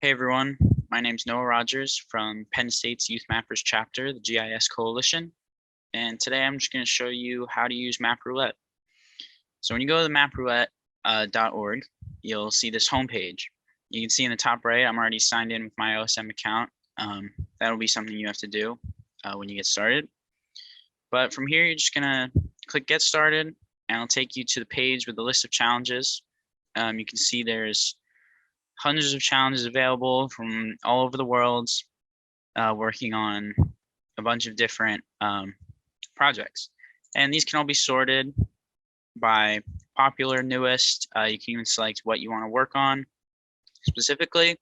Hey everyone, my name's Noah Rogers from Penn State's Youth Mappers chapter, the GIS Coalition, and today I'm just going to show you how to use MapRoulette. So when you go to the MapRoulette.org, you'll see this homepage. You can see in the top right, I'm already signed in with my OSM account. That'll be something you have to do when you get started. But from here, you're just going to click Get Started, and it'll take you to the page with a list of challenges. You can see there's hundreds of challenges available from all over the world, working on a bunch of different projects. And these can all be sorted by popular, newest. You can even select what you want to work on specifically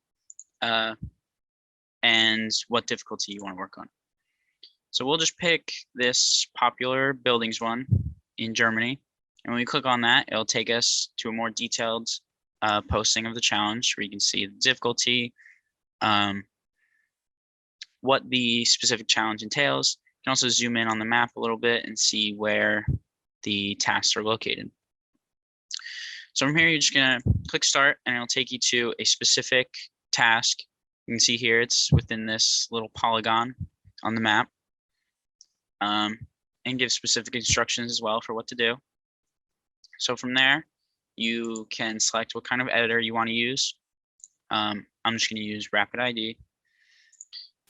and what difficulty you want to work on. So we'll just pick this popular buildings one in Germany. And when we click on that, it'll take us to a more detailed posting of the challenge where you can see the difficulty, what the specific challenge entails. You can also zoom in on the map a little bit and see where the tasks are located. So from here, you're just going to click Start, and it'll take you to a specific task. You can see here it's within this little polygon on the map, and give specific instructions as well for what to do. So from there, you can select what kind of editor you want to use. I'm just going to use RapidID.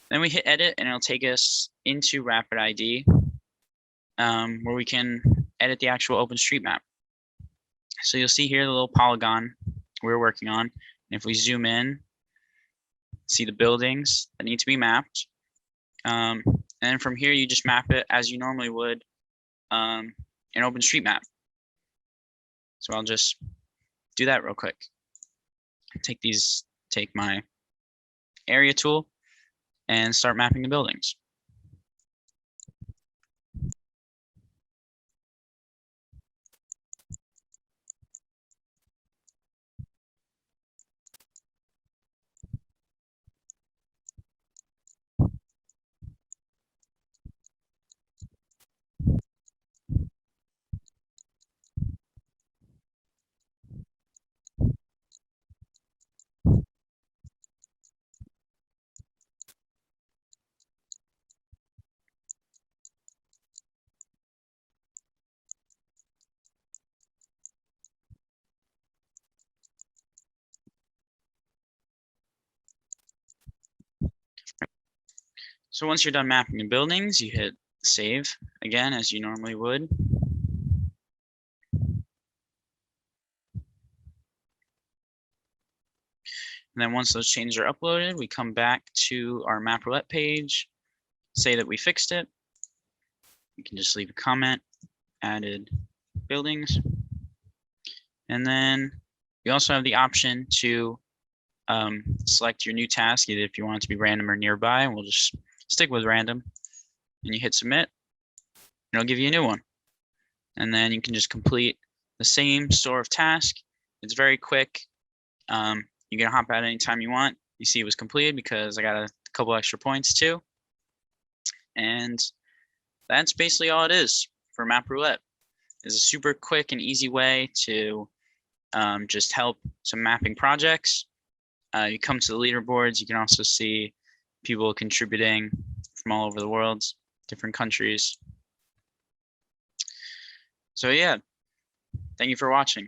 Then we hit Edit, and it'll take us into RapidID, where we can edit the actual OpenStreetMap. So you'll see here the little polygon we're working on. And if we zoom in, see the buildings that need to be mapped. And then from here, you just map it as you normally would in OpenStreetMap. So I'll just do that real quick. Take my area tool and start mapping the buildings. So once you're done mapping the buildings, you hit Save again, as you normally would. And then once those changes are uploaded, we come back to our MapRoulette page, say that we fixed it. You can just leave a comment, added buildings. And then you also have the option to select your new task, either if you want it to be random or nearby, and we'll just stick with random. And you hit Submit, and it'll give you a new one. And then you can just complete the same store of task. It's very quick. You can hop out anytime you want. You see it was completed because I got a couple extra points too. And that's basically all it is for MapRoulette. It's a super quick and easy way to just help some mapping projects. You come to the leaderboards, you can also see people contributing from all over the world, different countries. So yeah, thank you for watching.